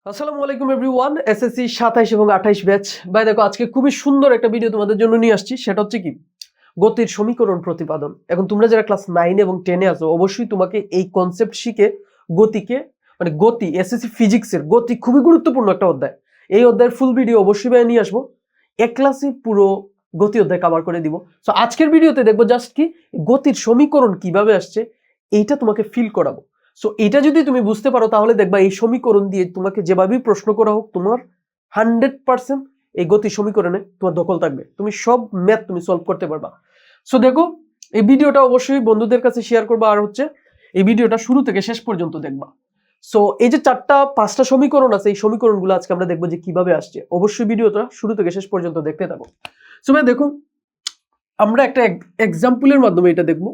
আসসালামু আলাইকুম everyone. SSC 27 এবং 28 ব্যাচ। ভাই দেখো আজকে খুবই সুন্দর একটা ভিডিও তোমাদের জন্য নিয়ে আসছি। সেটা হচ্ছে কি গতির সমীকরণ প্রতিপাদন। এখন তোমরা যারা ক্লাস 9 এবং 10 এ আছো অবশ্যই তোমাকে এই কনসেপ্ট শিখে গতিকে মানে গতি এসএসসি ফিজিক্সের গতি খুবই গুরুত্বপূর্ণ একটা অধ্যায়। এই অধ্যায়ের ফুল ভিডিও অবশ্যই ভাই নিয়ে আসবো। এক ক্লাসে পুরো গতি অধ্যায় কভার করে দিব। সো আজকের ভিডিওতে দেখবো জাস্ট কি গতির সমীকরণ কিভাবে আসছে এইটা তোমাকে ফিল করাবো। সো এটা যদি তুমি বুঝতে পারো তাহলে দেখবা এই সমীকরণ দিয়ে তোমাকে যেভাবেই প্রশ্ন করা হোক তোমার 100% এই গতি সমীকরণে তোমার দখল থাকবে, তুমি সব ম্যাথ তুমি সলভ করতে পারবা। সো দেখো এই ভিডিওটা অবশ্যই বন্ধুদের কাছে শেয়ার করবা, আর হচ্ছে এই ভিডিওটা শুরু থেকে শেষ পর্যন্ত দেখবা। সো এই যে 4-5টা সমীকরণ আছে এই সমীকরণগুলো আজকে আমরা দেখবো যে কিভাবে আসছে। অবশ্যই ভিডিওটা শুরু থেকে শেষ পর্যন্ত দেখতে থাকো। সো ভাই দেখো আমরা একটা এক্সাম্পলের মাধ্যমে এটা দেখবো।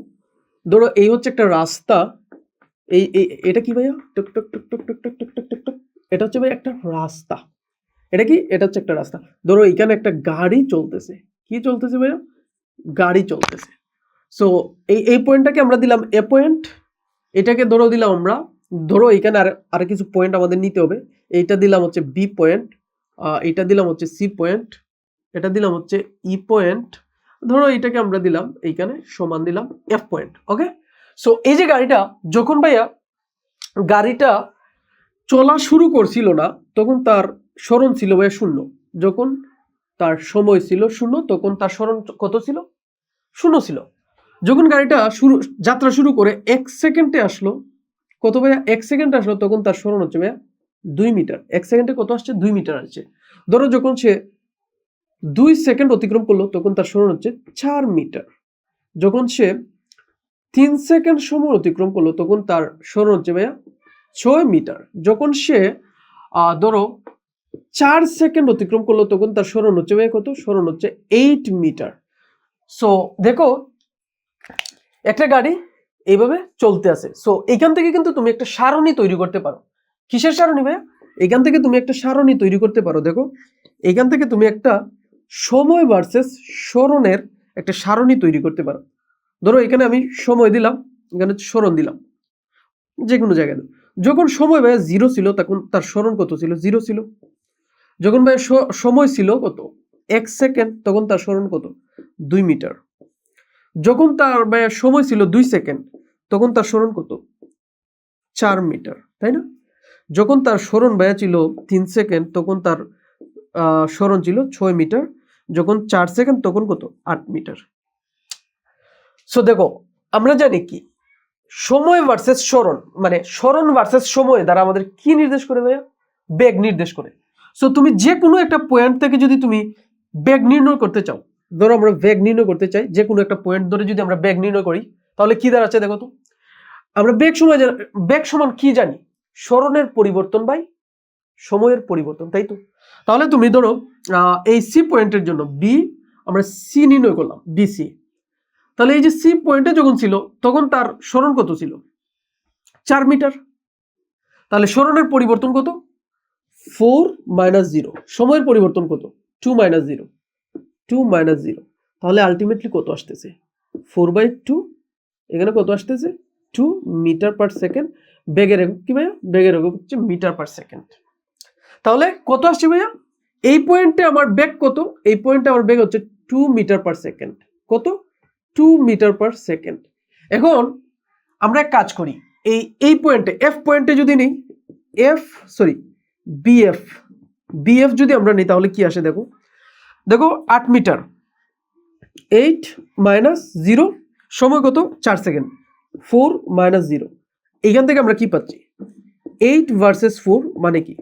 ধরো এই হচ্ছে একটা রাস্তা, এই এটা কি ভাইয়া টুক টুক টুক টুক টুক টুক টুক টুক টুক টুক, এটা হচ্ছে ভাই একটা রাস্তা। এটা কি? এটা হচ্ছে একটা রাস্তা। ধরো এখানে একটা গাড়ি চলতেছে। কি চলতেছে ভাইয়া? গাড়ি চলতেছে। সো এই পয়েন্টটাকে আমরা দিলাম এ পয়েন্ট, এটাকে ধরো দিলাম আমরা, ধরো এখানে আর কিছু পয়েন্ট আমাদের নিতে হবে। এইটা দিলাম হচ্ছে বি পয়েন্ট, এটা দিলাম হচ্ছে সি পয়েন্ট, এটা দিলাম হচ্ছে ই পয়েন্ট, ধরো এটাকে আমরা দিলাম এইখানে সমান দিলাম এফ পয়েন্ট। ওকে, সো এই যে গাড়িটা যখন ভাইয়া গাড়িটা চলা শুরু করছিল না তখন তার সরণ ছিল ভাইয়া 0। যখন তার সময় ছিল 0 তখন তার সরণ কত ছিল? 0 ছিল। যখন গাড়িটা যাত্রা শুরু করে 1 সেকেন্ডে আসলো, কত ভাইয়া? 1 সেকেন্ড আসলো, তখন তার সরণ হচ্ছে ভাইয়া 2 মিটার। 1 সেকেন্ডে কত আসছে? 2 মিটার আসছে। ধরো যখন সে 2 সেকেন্ড অতিক্রম করলো তখন তার সরণ হচ্ছে 4 মিটার। যখন সে 3 সেকেন্ড সময় অতিক্রম করলো তখন তার সরণ হচ্ছে ভাইয়া 6 মিটার। যখন সে ধরো 4 সেকেন্ড অতিক্রম করলো তখন তার সরণ হচ্ছে ভাইয়া কত? সরণ হচ্ছে 8 মিটার। সো দেখো একটা গাড়ি এইভাবে চলতে আছে। সো এখান থেকে কিন্তু তুমি একটা সারণী তৈরি করতে পারো। কিসের সারণী ভাইয়া? এখান থেকে তুমি একটা সারণী তৈরি করতে পারো। দেখো এখান থেকে তুমি একটা সময় ভার্সেস সরণের একটা সারণী তৈরি করতে পারো। ধরো এখানে আমি সময় দিলাম, এখানে সরণ দিলাম, যে কোনো জায়গায়। যখন সময় ভাইয়া 0 ছিল তখন তার সরণ কত ছিল? 0 ছিল। যখন ভাইয়া সময় ছিল কত? 1 সেকেন্ড, তখন তার সরণ কত? 2 মিটার। যখন তার ভাইয়া সময় ছিল 2 সেকেন্ড তখন তার সরণ কত? 4 মিটার, তাই না? যখন তার সরণ ভাইয়া ছিল 3 সেকেন্ড তখন তার সরণ ছিল 6 মিটার। যখন 4 সেকেন্ড তখন কত? 8 মিটার। সো দেখো আমরা জানি কি সময় ভার্সেস সরণ, মানে সরণ ভার্সেস সময় দ্বারা আমাদের কি নির্দেশ করে ভাইয়া? বেগ নির্দেশ করে। সো তুমি যে কোনো একটা পয়েন্ট থেকে যদি তুমি বেগ নির্ণয় করতে চাও, ধরো আমরা বেগ নির্ণয় করতে চাই, যে কোনো একটা পয়েন্ট ধরে যদি আমরা বেগ নির্ণয় করি তাহলে কি দাঁড়াচ্ছে দেখো তো। আমরা বেগ সমান কি জানি? সরণের পরিবর্তন বাই সময়ের পরিবর্তন, তাই তো? তাহলে তুমি ধরো এই সি পয়েন্টের জন্য বি আমরা সি নির্ণয় করলাম, বিসি। তাহলে এই যে সি পয়েন্টে যখন ছিল তখন তার সরণ কত ছিল? 4 মিটার। তাহলে সরণের পরিবর্তন কত? 4 মাইনাস 0। সময়ের পরিবর্তন কত? 2 মাইনাস 0, 2 মাইনাস 0। তাহলে আলটিমেটলি কত আসতেছে? 4/2। এখানে কত আসতেছে? 2 মিটার পার সেকেন্ড। বেগের একক কি ভাইয়া? বেগের একক হচ্ছে মিটার পার সেকেন্ড। তাহলে কত আসছে ভাইয়া? এই পয়েন্টে আমার বেগ কত? এই পয়েন্টে আমার বেগ হচ্ছে 2 মিটার পার সেকেন্ড। কত? 2 মিটার পার সেকেন্ড। এখন আমরা এক কাজ করি, এই পয়েন্টে এফ পয়েন্টে যদি নিই, বিএফ যদি আমরা নিই তাহলে কি আসে দেখো। দেখো 8 মিটার, 8 মাইনাস 0, সময় কত? 4 সেকেন্ড। 4 মাইনাস 0, এইখান থেকে আমরা কি পাচ্ছি? 8 ভার্সেস 4 মানে কি?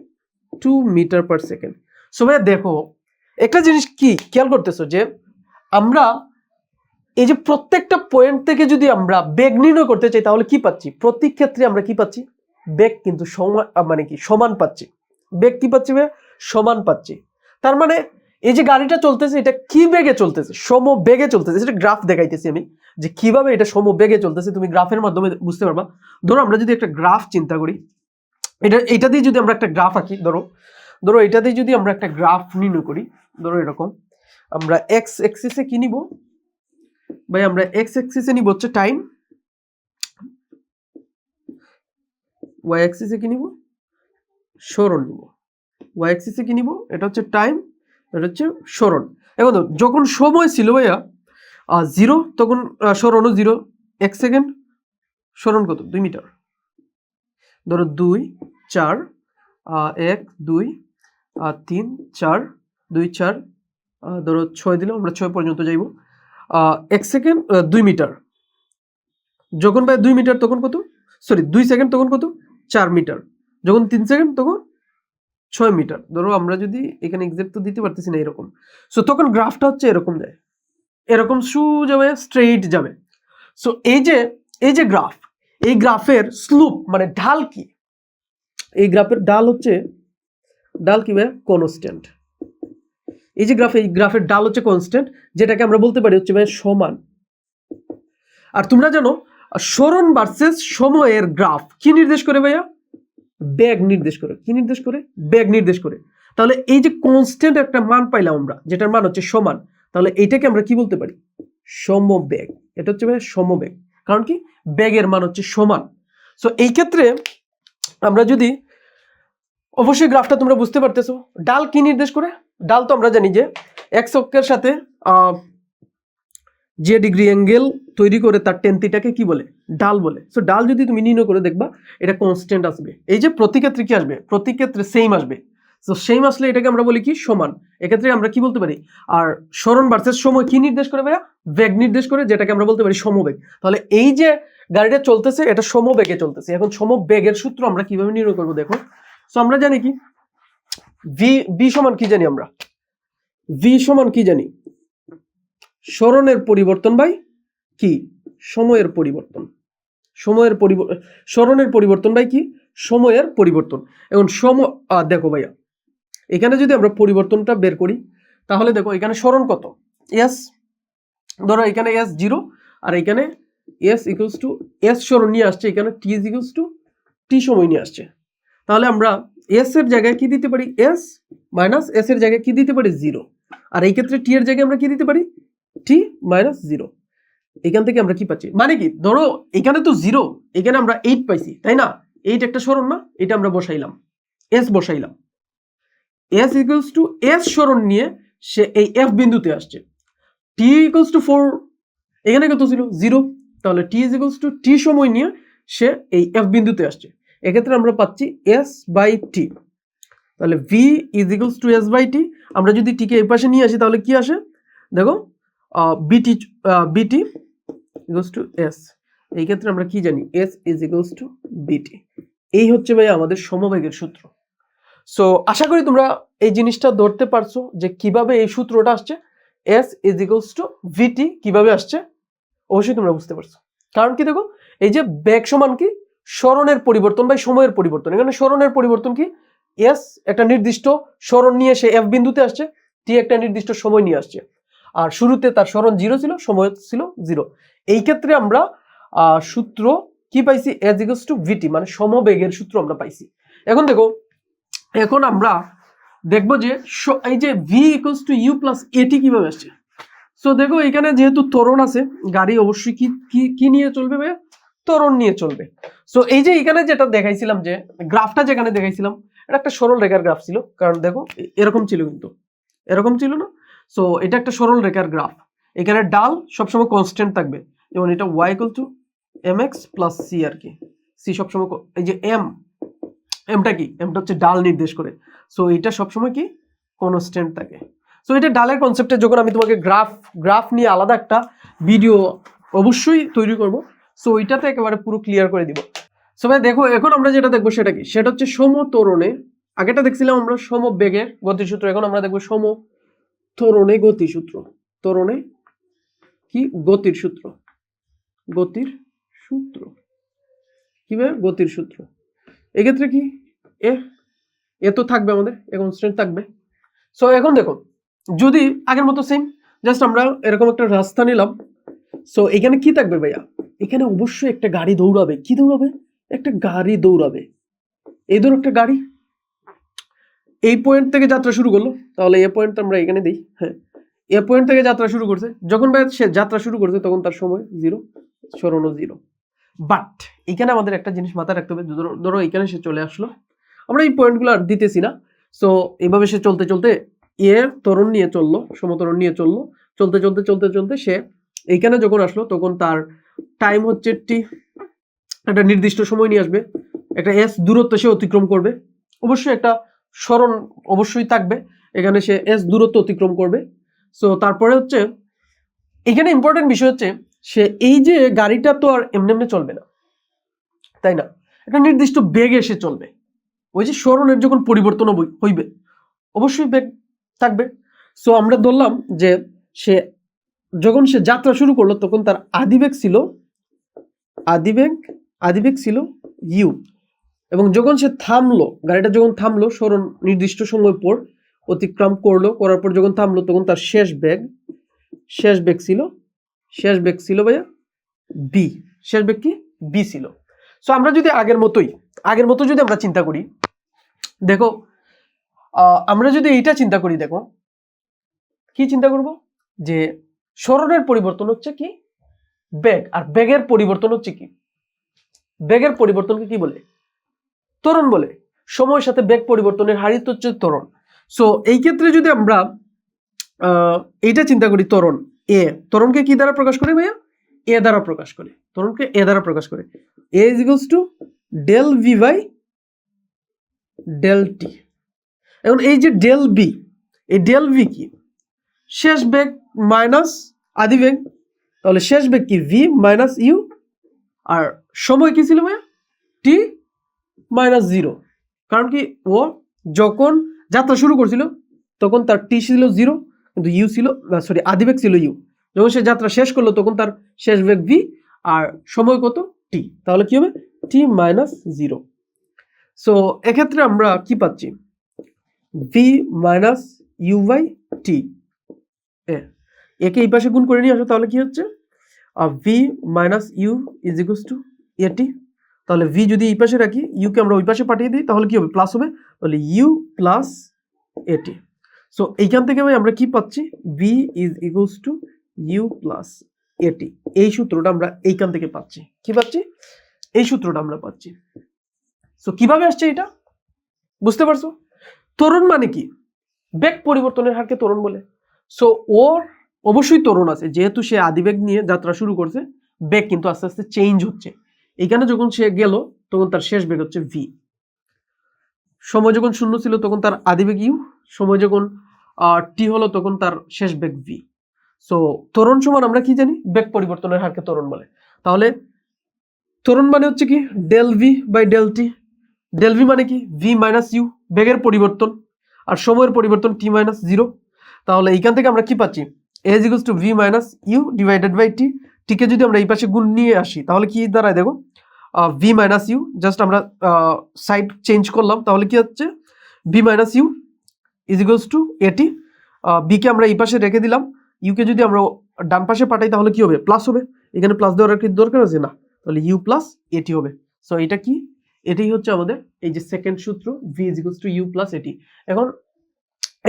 2 মিটার পার সেকেন্ড। সো ভাইয়া দেখো একটা জিনিস কি খেয়াল করতেছো যে আমরা এই যে প্রত্যেকটা পয়েন্ট থেকে যদি আমরা বেগ নির্ণয় করতে চাই তাহলে কি পাচ্ছি? প্রতি ক্ষেত্রে আমরা কি পাচ্ছি? বেগ কিন্তু মানে কি সমান পাচ্ছি। বেগ কি পাচ্ছি ভাইয়া? সমান পাচ্ছি। তার মানে এই যে গাড়িটা চলতেছে এটা কি বেগে চলতেছে? সমবেগে চলতেছে। এটা গ্রাফ দেখাইতেছি আমি যে কিভাবে এটা সমবেগে চলতেছে, তুমি গ্রাফের মাধ্যমে বুঝতে পারবা। ধরো আমরা যদি একটা গ্রাফ চিন্তা করি, এটা দিয়ে যদি আমরা একটা গ্রাফ আঁকি, ধরো এটা দিয়ে যদি আমরা একটা গ্রাফ নির্ণয় করি, ধরো এরকম আমরা এক্স এক্সিসে কি নিব ভাই? আমরা এক্স এক্সিসে নিব হচ্ছে টাইম, ওয়াই এক্সিসে কি নিব? সরণ নিব। ওয়াই অ্যাক্সিসে কি নিব, এটা হচ্ছে টাইম, এটা হচ্ছে সরণ। এখন যখন সময় ছিল ভাইয়া 0 তখন সরণও 0, 1 সেকেন্ড, সরণ কত 2 মিটার, ধরো 2 4 1 2 3 4 2 4 ধরো 6 দিলাম, আমরা 6 পর্যন্ত যাইব। 1 সেকেন্ড 2 মিটার, যখন ভাই 2 মিটার তখন কত, সরি 2 সেকেন্ড তখন কত 4 মিটার, যখন 3 সেকেন্ড তখন 6 মিটার। ধরো আমরা যদি এখানে এক্সাক্ট তো দিতে পারতেছি না এরকম, সো তখন গ্রাফটা হচ্ছে এরকম যায়, এরকম যাবে, স্ট্রেইট যাবে। সো এই যে গ্রাফ, এই গ্রাফের স্লুপ মানে ঢাল কি, এই গ্রাফের ঢাল হচ্ছে, ঢাল কি ভাই কনস্ট্যান্ট। এই যে গ্রাফ, এই গ্রাফের ঢাল হচ্ছে কনস্ট্যান্ট, যেটাকে আমরা বলতে পারি হচ্ছে ভাই সমান। আর তোমরা জানো সরণ ভার্সেস সময়ের গ্রাফ কি নির্দেশ করে ভাইয়া, বেগ নির্দেশ করে। কি নির্দেশ করে, বেগ নির্দেশ করে। তাহলে এই যে কনস্ট্যান্ট একটা মান পাইলাম আমরা, যেটার মান হচ্ছে সমান, তাহলে এইটাকে আমরা কি বলতে পারি, সমবেগ। এটা হচ্ছে ভাই সমবেগ, কারণ কি বেগের মান হচ্ছে সমান। সো এই ক্ষেত্রে আমরা যদি, অবশ্যই গ্রাফটা তোমরা বুঝতে পারতেছো, ডাল কি নির্দেশ করে, ডাল তো আমরা জানি যে এক্স অক্ষের সাথে যে ডিগ্রি অ্যাঙ্গেল তৈরি করে তার টেন থিটাকে কি বলে, ডাল বলে। সো ডাল যদি তুমি নির্ণয় করে দেখবা এটা কনস্ট্যান্ট আসবে। এই যে প্রতি ক্ষেত্রে কি আসবে, প্রতি ক্ষেত্রে সেম আসবে। সো সেম আসলে এটাকে আমরা বলি কি সমান। এক্ষেত্রে আমরা কি বলতে পারি, আর সরণ ভার্সেস সময় কি নির্দেশ করে ভাইয়া, বেগ নির্দেশ করে, যেটাকে আমরা বলতে পারি সমবেগ। তাহলে এই যে গাড়িটা চলতেছে এটা সমবেগে চলতেছে। এখন সমবেগের সূত্র আমরা কিভাবে নির্ণয় করবো দেখো। সো আমরা জানি কি ভি সমান কি জানি, আমরা ভি সমান কি জানি, সরণের পরিবর্তন বাই কি সময়ের পরিবর্তন, সময়ের সরণের পরিবর্তন বাই কি সময়ের পরিবর্তন। এখন দেখো ভাইয়া, এখানে যদি আমরা পরিবর্তনটা বের করি তাহলে দেখো এখানে সরণ কত, এস, ধরো এখানে এস 0 আর এখানে এস ইকুয়ালস টু এস সরণ নিয়ে আসছে, এখানে টি ইজ ইকুয়ালস টু টি সময় নিয়ে আসছে। তাহলে আমরা এস এর জায়গায় কি দিতে পারি, এস মাইনাস এস এর জায়গায় কি দিতে পারি 0, আর এই ক্ষেত্রে টি এর জায়গায় আমরা কি দিতে পারি টি মাইনাস 0। এখান থেকে আমরা কি পাচ্ছি, মানে কি ধরো এখানে তো 0, এখানে আমরা 8 পাইছি তাই না, 8 একটা সরণ না, এটা আমরা বসাইলাম, এস বসাইলাম, এস ইকুয়ালস টু এস সরণ নিয়ে সে এই এফ বিন্দুতে আসছে, টি ইকুয়ালস টু 4, এখানে কত ছিল 0, তাহলে টি ইজ ইকুয়ালস টু টি সময় নিয়ে সে এই এফ বিন্দুতে আসছে। এক্ষেত্রে আমরা পাচ্ছি এস বাই টি, তাহলে V is equals to S by T. আমরা যদি টিকে এই পাশে নিয়ে আসি তাহলে কি আসে দেখো, বিটি ইকুয়ালস টু এস। এই ক্ষেত্রে আমরা কি জানি, এস ইজ ইকুয়ালস টু বিটি। এই হচ্ছে ভাই আমাদের সমবেগের সূত্র। সো আশা করি তোমরা এই জিনিসটা ধরতে পারছো যে কিভাবে এই সূত্রটা আসছে, এস ইজ ইকুয়ালস টু ভিটি কিভাবে আসছে, অবশ্যই তোমরা বুঝতে পারছো। কারণ কি দেখো, এই যে বেগ সমান কি সরণের পরিবর্তন বাই সময়ের পরিবর্তন। এখানে সরণের পরিবর্তন কি, এস একটা নির্দিষ্ট সরণ নিয়ে সে এফ বিন্দুতে আসছে, টি একটা নির্দিষ্ট সময় নিয়ে আসছে, আর শুরুতে তার সরণ 0 ছিল, সময় ছিল 0। এই ক্ষেত্রে আমরা সূত্র কি পাইছি, এস ইকুয়ালস টু ভিটি, মানে সমবেগের সূত্র আমরা পাইছি। এখন দেখো, এখন আমরা দেখবো যে এই যে v equals to u plus a t কিভাবে আসছে। সো দেখো এখানে যেহেতু ত্বরণ আছে, গাড়ি অবশ্যই কি নিয়ে চলবে ভাইয়া, ত্বরণ নিয়ে চলবে। সো এই যে এখানে যেটা দেখাইছিলাম, যে গ্রাফটা যেখানে দেখাইছিলাম এটা একটা সরল রেখার গ্রাফ ছিল, কারণ দেখো এরকম ছিল, কিন্তু এরকম ছিল না। সো এটা একটা সরল রেখার গ্রাফ, এখানে ডাল সবসময় কনস্ট্যান্ট থাকবে, যেমন এটা Y equal to M X plus C, আর কি সি সবসময়, এই যে এমটা কি, এমটা হচ্ছে ডাল নির্দেশ করে। সো এটা সবসময় কি কনস্ট্যান্ট থাকে। সো এটা ডালের কনসেপ্টে যখন আমি তোমাকে গ্রাফ নিয়ে আলাদা একটা ভিডিও অবশ্যই তৈরি করব, সো ওইটাতে একেবারে পুরো ক্লিয়ার করে দিব। সো ভাই দেখো, এখন আমরা যেটা দেখবো সেটা কি, সেটা হচ্ছে সমত্বরণে, আগেটা দেখছিলাম আমরা সমবেগের গতিসূত্র, এখন আমরা দেখবো সমত্বরণে গতিসূত্র। ত্বরণে কি গতির সূত্র, গতির সূত্র কিভাবে, গতির সূত্র। এক্ষেত্রে কি এ তো থাকবে, আমাদের এ কনস্ট্যান্ট থাকবে। সো এখন দেখো, যদি আগের মতো সেম, জাস্ট আমরা এরকম একটা রাস্তা নিলাম। সো এখানে কি থাকবে ভাইয়া, এখানে অবশ্যই একটা গাড়ি দৌড়াবে। কি দৌড়াবে, একটা গাড়ি দৌড়াবে। এই ধরো একটা গাড়ি এই পয়েন্ট থেকে যাত্রা শুরু করলো, তাহলে এ পয়েন্ট আমরা এখানে দিই, হ্যাঁ এ পয়েন্ট থেকে যাত্রা শুরু করছে, যখন ভাই সে যাত্রা শুরু করছে তখন তার সময় 0, সরণও 0। বাট এখানে আমাদের একটা জিনিস মাথায় রাখতে হবে, ধরো এখানে সে চলে আসলো, আমরা এই পয়েন্টগুলো আর দিতেছি না, সো এইভাবে সে চলতে চলতে এ ত্বরণ নিয়ে চললো, সমত্বরণ নিয়ে চললো, চলতে চলতে চলতে চলতে সে এইখানে যখন আসলো তখন তার টাইম হচ্ছে টি, একটা নির্দিষ্ট সময় নিয়ে আসবে, একটা এস দূরত্ব সে অতিক্রম করবে, অবশ্যই একটা সরণ অবশ্যই থাকবে, এখানে সে এস দূরত্ব অতিক্রম করবে। সো তারপরে হচ্ছে এখানে ইম্পর্টেন্ট বিষয় হচ্ছে সে এই যে গাড়িটা তো আর এমনি এমনি চলবে না, তাই না, একটা নির্দিষ্ট বেগে এসে চলবে। ওই যে সরণের যখন পরিবর্তন হইবে অবশ্যই বেগ থাকবে। সো আমরা ধরলাম যে সে যখন সে যাত্রা শুরু করলো তখন তার আদিবেগ ছিল আদিবেগ ছিল ইউ, এবং যখন সে থামলো, গাড়িটা যখন থামলো সরণ নির্দিষ্ট সময় পর অতিক্রম করলো, করার পর যখন থামলো তখন তার শেষ বেগ ছিল ভাইয়া বি, শেষ বেগ কি বি ছিল। সো আমরা যদি আগের মতো যদি আমরা চিন্তা করি, দেখো আমরা যদি এইটা চিন্তা করি, দেখো কি চিন্তা করব, যে সরণের পরিবর্তন হচ্ছে কি বেগ, আর বেগের পরিবর্তন হচ্ছে কি, বেগের পরিবর্তনকে কি বলে, ত্বরণ বলে। সময়ের সাথে বেগ পরিবর্তনের হারই তো হচ্ছে ত্বরণ। সো এই ক্ষেত্রে যদি আমরা এইটা চিন্তা করি, ত্বরণকে কি দ্বারা প্রকাশ করে ভাইয়া, এ দ্বারা প্রকাশ করে, ত্বরণকে এ দ্বারা প্রকাশ করে, A is equals to del V by del T. এখন এই যে ডেল বি, এই ডেল ভি কি, শেষ বেগ মাইনাস আদি বেগ, তাহলে শেষ বেগ কি ভি মাইনাস ইউ, আর সময় কি ছিল ভাইয়া টি মাইনাস 0, কারণ কি ও যখন যাত্রা শুরু করছিল তখন তার টি ছিল 0, কিন্তু ইউ ছিল সরি আদিবেগ ছিল ইউ, যখন সে যাত্রা শেষ করলো তখন তার শেষ বেগ ভি আর সময় কত টি, তাহলে কি হবে টি মাইনাস 0। সো এক্ষেত্রে আমরা কি পাচ্ছি, V minus you by T, একে এই পাশে গুণ করে নিয়ে আসো, তাহলে কি হচ্ছে v minus u is equals to a t, তাহলে ভি যদি এই পাশে রাখি, ইউকে আমরা ওই পাশে পাঠিয়ে দিই, তাহলে কি হবে প্লাস হবে, তাহলে ইউ প্লাস এটি। সো এইখান থেকে ভাই আমরা কি পাচ্ছি, v is equals to u plus a t, এই সূত্রটা আমরা এইখান থেকে পাচ্ছি, কি পাচ্ছি, এই সূত্রটা আমরা পাচ্ছি। সো কিভাবে আসছে এটা বুঝতে পারছো, ত্বরণ মানে কি, বেগ পরিবর্তনের হারকে ত্বরণ বলে। সো ওর অবশ্যই ত্বরণ আছে, যেহেতু সে আদিবেগ নিয়ে যাত্রা শুরু করছে, বেগ কিন্তু আস্তে আস্তে চেঞ্জ হচ্ছে, এইখানে যখন সে গেল তখন তার শেষ বেগ হচ্ছে ভি, সময় যখন শূন্য ছিল তখন তার আদিবেগ ইউ, সময় যখন টি হলো তখন তার শেষ বেগ ভি। সো ত্বরণ সমান আমরা কি জানি, বেগ পরিবর্তনের হারকে ত্বরণ বলে। তাহলে ত্বরণ মানে হচ্ছে কি del V by del t, del v মানে কি ভি মাইনাস ইউ, বেগের পরিবর্তন, আর সময়ের পরিবর্তন টি মাইনাস 0। তাহলে এইখান থেকে আমরা কি পাচ্ছি, A is equals to V minus U divided by T, টিকে যদি আমরা এই পাশে গুণ নিয়ে আসি তাহলে কি দাঁড়ায়, দেখো ভি মাইনাস ইউ, জাস্ট আমরা সাইড চেঞ্জ করলাম, তাহলে কি হচ্ছে v minus u is equals to a t, বিকে আমরা এই পাশে রেখে দিলাম, ইউকে যদি আমরা ডান পাশে পাঠাই তাহলে কি হবে প্লাস হবে, এখানে প্লাস দেওয়ার কি দরকার আছে না, তাহলে ইউ প্লাস এটি হবে। সো এটা কি, এটাই হচ্ছে আমাদের এই যে সেকেন্ড সূত্র, v is equals to u plus a t. এখন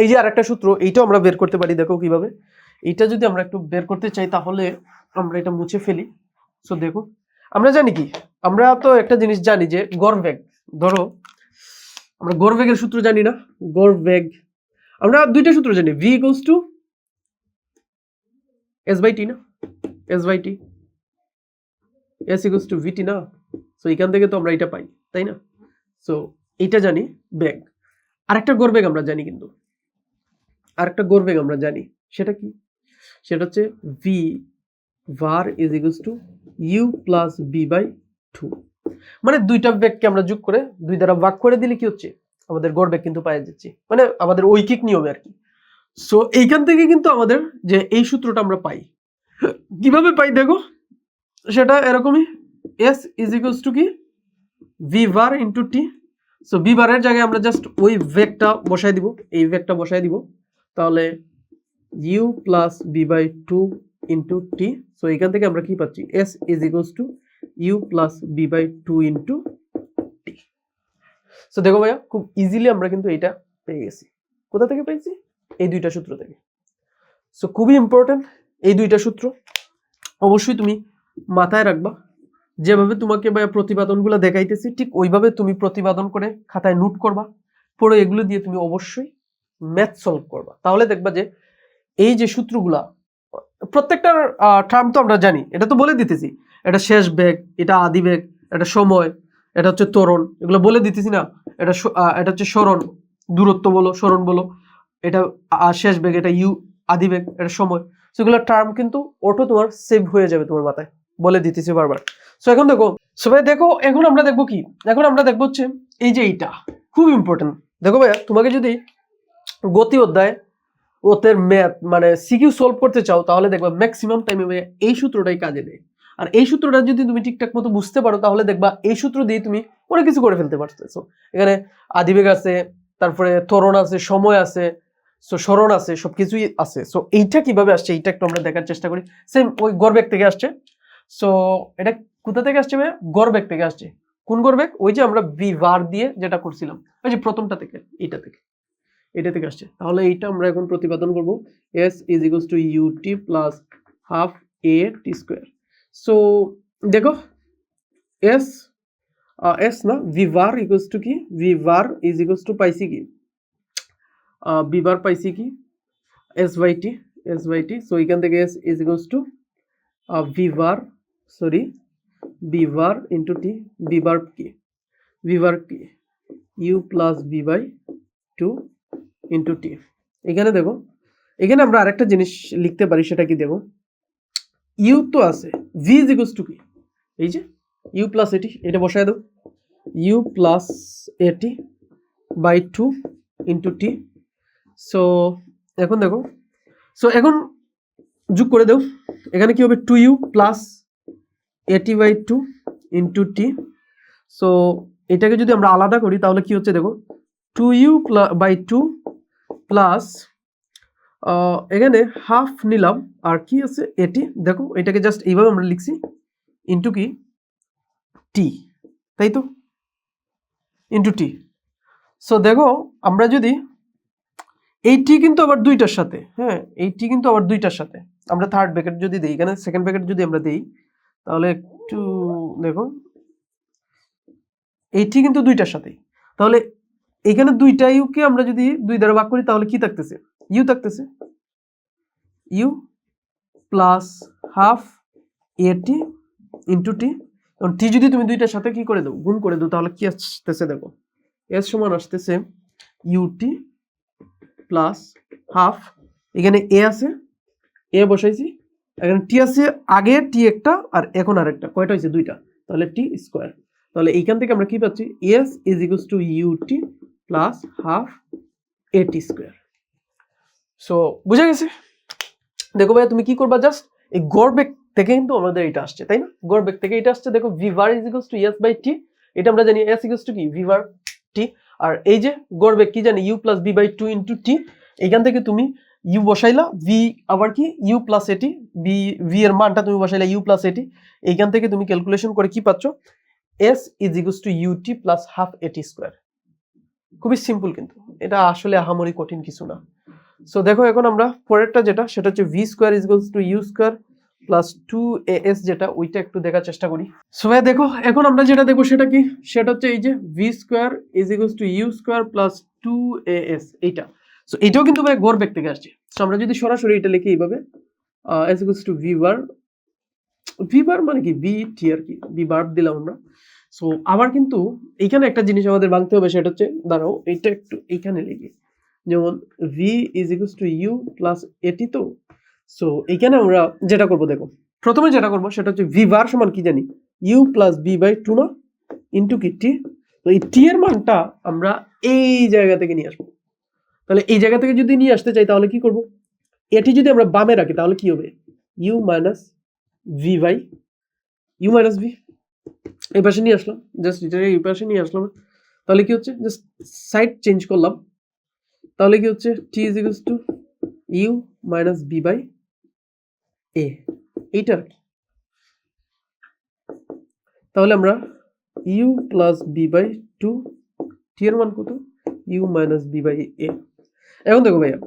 এই যে আরেকটা সূত্র, এইটাও আমরা বের করতে পারি, দেখো কিভাবে, এইটা যদি আমরা একটু বের করতে চাই তাহলে আমরা এটা মুছে ফেলি। সো দেখো আমরা জানি কি, আমরা তো একটা জিনিস জানি যে গড়বেগ, ধরো আমরা গড়বেগের সূত্র জানি না, গড়বেগ আমরা দুইটা সূত্র জানি, V equals to S by T না, S by T, S equals to V T না। সো এখান থেকে তো আমরা এটা পাই, তাই না। সো এইটা জানি বেগ, আরেকটা গড়বেগ আমরা জানি, কিন্তু আরেকটা গড়বেগ আমরা জানি, সেটা কি, সেটা হচ্ছে v var is equals to u plus v by 2, মানে দুইটা বেগকে আমরা যোগ করে 2 দ্বারা ভাগ করে দিলে কি হচ্ছে, আমাদের গড়বেগ কিন্তু পেয়ে যাচ্ছি, মানে আমাদের ঐকিক নিয়মে আর কি। সো এইখান থেকে কিন্তু আমাদের যে এই সূত্রটা আমরা পাই, কিভাবে পাই দেখো, সেটা এরকমই, এস ইজ ইকুয়ালস টু কি V var into t. So V var এর জায়গায় আমরা জাস্ট ওই ভেগটা বসাই দিব, এই ভেগটা বসাই দিব, তাহলে u plus v by 2 into t. So এখান থেকে আমরা কি পাচ্ছি, s is equals to u plus v by 2 into t. So দেখো ভাইয়া খুব ইজিলি আমরা কিন্তু এটা পেয়ে গেছি, কোথা থেকে পেয়েছি, এই দুইটা সূত্র থেকে। সো খুবই ইম্পর্টেন্ট এই দুইটা সূত্র, অবশ্যই তুমি মাথায় রাখবা, যেভাবে তোমাকে ভাইয়া প্রতিপাদনগুলো দেখাইতেছি ঠিক ওইভাবে তুমি প্রতিপাদন করে খাতায় নোট করবা, পুরো এগুলো দিয়ে তুমি অবশ্যই ম্যাথ সলভ করবা, তাহলে দেখবা যে এই যে সূত্রগুলা প্রত্যেকটার টার্ম তো আমরা জানি, এটা তো বলে দিতেছি, এটা শেষ বেগ, এটা আদি বেগ, এটা সময়, এটা হচ্ছে ত্বরণ, এগুলো বলে দিতেছি না। এটা হচ্ছে সরণ, দূরত্ব বলো, সরণ বলো, এটা শেষ বেগ, এটা ইউ আদি বেগ, এটা সময়। সেগুলো টার্ম কিন্তু অটো তোমার সেভ হয়ে যাবে তোমার মাথায়, বলে দিতেছি বারবার। সো এখন দেখো সবাই, দেখো এখন আমরা দেখবো কি, এখন আমরা দেখবো হচ্ছে এই যে এইটা খুব ইম্পর্টেন্ট। দেখো ভাইয়া, তোমাকে যদি গতি অধ্যায় ওদের ম্যাথ মানে সিকিউ সলভ করতে চাও, তাহলে দেখবা ম্যাক্সিমাম টাইমে এই সূত্রটাই কাজে দেয়। আর এই সূত্রটা যদি তুমি ঠিকঠাক মতো বুঝতে পারো, তাহলে দেখবা এই সূত্র দিয়ে তুমি অনেক কিছু করে ফেলতে পারতেছো। এখানে আদিবেগ আছে, তারপরে ত্বরণ আছে, সময় আছে, সো সরণ আছে, সবকিছুই আছে। সো এইটা কিভাবে আসছে এইটা একটু আমরা দেখার চেষ্টা করি। সেম ওই গড়বেগ থেকে আসছে। সো এটা কোথা থেকে আসছে ভাইয়া? গড়বেগ থেকে আসছে। কোন গড়বেগ? ওই যে আমরা ভি বার দিয়ে যেটা করছিলাম, ওই যে প্রথমটা থেকে, এটা থেকে আসছে। তাহলে এইটা আমরা এখন প্রতিপাদন করব, s is equals two ut plus half a t square. So দেখো s না, v বার ইকুয়ালস টু কি, v bar is equals two পাইছি কি, v বার পাইছি কি s বাই t। সো এখান থেকে s is equals to v bar, sorry v bar into t, v bar কি u plus v by 2 into T. এখানে দেখো, এখানে আমরা আরেকটা জিনিস লিখতে পারি, সেটা কি দেখো, ইউ তো আছে, ভি ইজ ইকুয়ালস টু কি, এই যে ইউ প্লাস এটি, এটা বসায় দাও, ইউ প্লাস এটি বাই 2 ইন্টু টি। সো এখন দেখো, সো এখন যোগ করে দাও, এখানে কি হবে, 2u প্লাস এটি বাই 2 ইন্টু টি। সো এটাকে যদি আমরা আলাদা করি, তাহলে কি হচ্ছে দেখো, 2u বাই 2 প্লাস এখানে হাফ নিলাম, আর কি আছে এটি, দেখো এটাকে জাস্ট এইভাবে আমরা লিখছি, ইন্টু কি টি, তাই তো, ইন্টু টি। সো দেখো আমরা যদি এই টি কিন্তু আবার দুইটার সাথে, হ্যাঁ এই টি কিন্তু আবার দুইটার সাথে, আমরা থার্ড ব্র্যাকেট যদি দিই, এখানে সেকেন্ড ব্র্যাকেট যদি আমরা দিই, তাহলে একটু দেখো এই টি কিন্তু দুইটার সাথে, তাহলে এখানে দুইটা ইউকে আমরা যদি দুই দ্বারা ভাগ করি, তাহলে কি থাকতেছে, ইউ থাকতেছে, ইউ প্লাস হাফ এটি ইন্টু টি। এবং টি যদি তুমি দুইটার সাথে কি করে দাও, গুণ করে দাও, তাহলে কি আসতেছে দেখো, এস সমান আসতেছে ইউটি প্লাস হাফ, এখানে এ আছে, এ বসাইছি, এখানে টি আছে, আগে টি একটা আর এখন আরেকটা, কয়টা হয়েছে, দুইটা, তাহলে টি স্কোয়ার। তাহলে এইখান থেকে আমরা কি পাচ্ছি, s is equals to u t plus half a t square. So বুঝা গেছে? দেখো ভাইয়া, তুমি কি করবা, জাস্ট এই গড় বেগ থেকে কিন্তু আমাদের এটা আসছে, তাই না, গড় বেগ থেকে এটা আসছে। দেখো v bar is equals to S by t, এটা আমরা জানি এস ইকুয়ালস টু কি, ভি বার টি, আর এই যে গড় বেগ কি জানি, u plus v by 2 into t. এইখান থেকে তুমি ইউ বসাইলা, ভি আবার কি ইউ প্লাস এটি, ভি এর মানটা তুমি বসাইলা ইউ প্লাস এটি, এইখান থেকে তুমি ক্যালকুলেশন করে কি পাচ্ছ, s is equals to u t plus half a t square. খুবই সিম্পল, কিন্তু এটা আসলে আহামরি কঠিন কিছু না। সো দেখো এখন আমরা পরেরটা যেটা, সেটা হচ্ছে v square is equals to u square plus 2as, যেটা ওইটা একটু দেখার চেষ্টা করি। সো ভাই দেখো, এখন আমরা যেটা দেখবো সেটা কি, সেটা হচ্ছে এই যে v square is equals to u square plus 2as, এইটা। সো এটাও কিন্তু ভাই গড় বেগ থেকে আসছে। সো আমরা যদি সরাসরি এটা লিখি এইভাবে, s ইকুয়ালস টু ভি বার মানে কি, ভি টি আর কি, ভি বার দিলাম আমরা। সো আবার কিন্তু এইখানে একটা জিনিস আমাদের মানতে হবে, সেটা হচ্ছে, দাঁড়াও এইটা একটু এইখানে লিখি, যেমন v is equals to u plus a t. তো সো এইখানে আমরা যেটা করব, দেখো প্রথমে যেটা করব সেটা হচ্ছে ভি বার সমান কি জানি, ইউ প্লাস বি বাই 2 না, ইন্টু কি টি। তো এই টি এর মানটা আমরা এই জায়গা থেকে নিয়ে আসবো। তাহলে এই জায়গা থেকে যদি নিয়ে আসতে চাই, তাহলে কি করব, এটি যদি আমরা বামে রাখি, তাহলে কি হবে, u minus v by u minus v. এই পাশে নিয়ে আসলাম, জাস্ট এটাকে এই পাশে নিয়ে আসলাম, তাহলে কি হচ্ছে, জাস্ট সাইড চেঞ্জ করলাম, তাহলে কি হচ্ছে, t is equals to u minus v by a, এইটা আর কি। তাহলে আমরা u plus v by 2, t এর মান কত, u minus v by a. এখন দেখো ভাইয়া,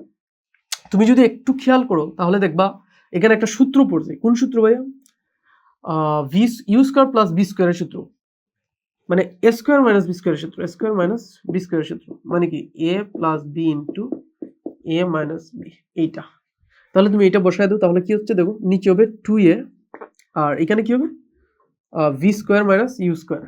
তুমি যদি একটু খেয়াল করো, তাহলে দেখবা এখানে একটা সূত্র পড়ছে। কোন সূত্র ভাইয়া? V u square plus v স্কোয়ারের সূত্র, মানে এ স্কোয়ার মাইনাস বি স্কোয়ারের সূত্র, এ স্কোয়ার মাইনাস বি স্কোয়ারের সূত্র মানে কি এ প্লাস বি ইন্টু এ মাইনাস বি, এইটা। তাহলে তুমি এটা বসায় দাও, তাহলে কি হচ্ছে দেখো, নিচে হবে 2a আর এখানে কি হবে v square minus u square.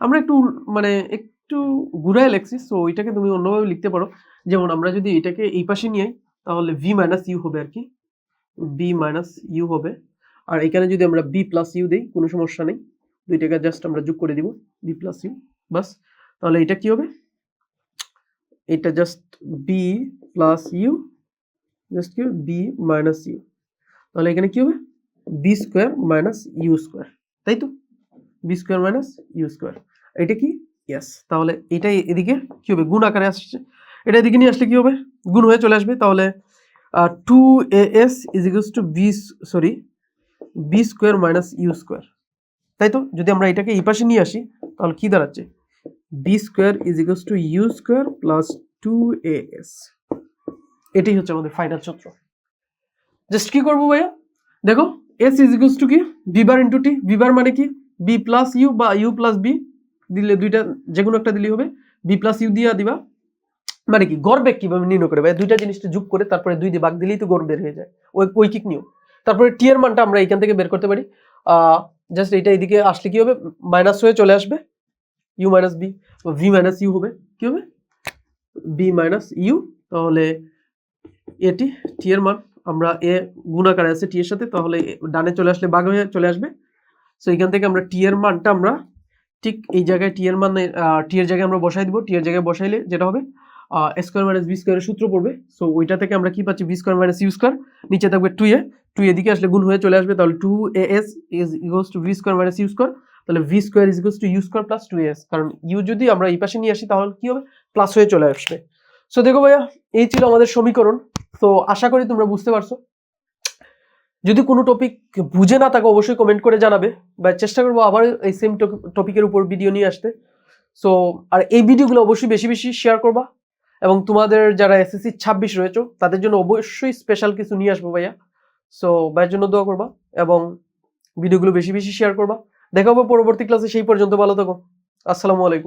আমরা একটু মানে একটু ঘুরায় লেখছি, সো ওইটাকে তুমি অন্যভাবে লিখতে পারো। যেমন আমরা যদি এটাকে এই পাশে নিয়ে তাহলে ভি মাইনাস ইউ হবে আর কি, বি মাইনাস ইউ হবে। আর এখানে যদি আমরা বি প্লাস ইউ দিই কোনো সমস্যা নেই, দুইটাকে জাস্ট আমরা যোগ করে দিব বি প্লাস ইউ, বাস। তাহলে এটা কি হবে, এটা just v plus u, just কি বি মাইনাস ইউ। তাহলে এখানে কি হবে v square minus u square, তাই তো, v square minus u square. এটা কি ইয়েস। তাহলে এটাই এদিকে কি হবে গুণ আকারে আসছে, এটা এদিকে নিয়ে আসলে কি হবে গুণ হয়ে চলে আসবে। তাহলে 2as is equals to v square minus u square, তাই তো। যদি আমরা এটাকে এই পাশে নিয়ে আসি তাহলে কি দাঁড়াচ্ছে, v square is equals to u square plus 2as। এটাই হচ্ছে আমাদের ফাইনাল সূত্র। জাস্ট কি করবো ভাইয়া, দেখো এস ইজ ইকুয়ালস টু কি বি বার ইন্টু টি, বি বার মানে কি বি প্লাস ইউ বা ইউ প্লাস বি দিলে, দুইটা যে কোনো একটা দিলেই হবে, বি প্লাস ইউ দিয়ে দিবা। মানে কি গড় বেগ কিভাবে নির্ণয় করে ভাই, দুইটা জিনিসটা যোগ করে তারপরে 2 দিয়ে ভাগ দিলেই তো গড় বের হয়ে যায়, ঐকিক নিয়ম। তারপরে টি এর মানটা আমরা এখান থেকে বের করতে পারি, জাস্ট এটা এদিকে আসলে কি হবে মাইনাস হয়ে চলে আসবে, u minus v, v minus u হবে, কি হবে বি মাইনাস ইউ। তাহলে এটি টি এর মান, আমরা এ গুণাকারে আছে টি এর সাথে, তাহলে ডানে চলে আসলে ভাগ হয়ে চলে আসবে। সো এখান থেকে আমরা টি এর মানটা আমরা ঠিক এই জায়গায় টি এর মানে টি এর জায়গায় আমরা বসাই দিব, টি এর জায়গায় বসাইলে যেটা হবে এ স্কোয়ার মাইনাস বি স্কোয়ারের সূত্র পড়বে। সো ওইটা থেকে আমরা কি পাচ্ছি v square minus u square, নিচে থাকবে 2 এদিকে আসলে গুণ হয়ে চলে আসবে। তাহলে 2as is equals to v square minus u square, তাহলে v square is equals to u square plus 2as, কারণ ইউ যদি আমরা এই পাশে নিয়ে আসি তাহলে কি হবে প্লাস হয়ে চলে আসবে। সো দেখো ভাইয়া এই ছিল আমাদের সমীকরণ। তো আশা করি তোমরা বুঝতে পারছো। যদি কোনো টপিক বুঝে না থাকো অবশ্যই কমেন্ট করে জানাবে, বা চেষ্টা করবো আবার এই সেম টপিকের উপর ভিডিও নিয়ে আসতে। সো আর এই ভিডিওগুলো অবশ্যই বেশি বেশি শেয়ার করবা, এবং তোমাদের যারা এসএসসি 26 রয়েছে তাদের জন্য অবশ্যই স্পেশাল কিছু নিয়ে আসবো ভাইয়া। সো ভাইয়ের জন্য দোয়া করবা এবং ভিডিওগুলো বেশি বেশি শেয়ার করবা। দেখা হবে পরবর্তী ক্লাসে, সেই পর্যন্ত ভালো থাকো। আসসালামু আলাইকুম।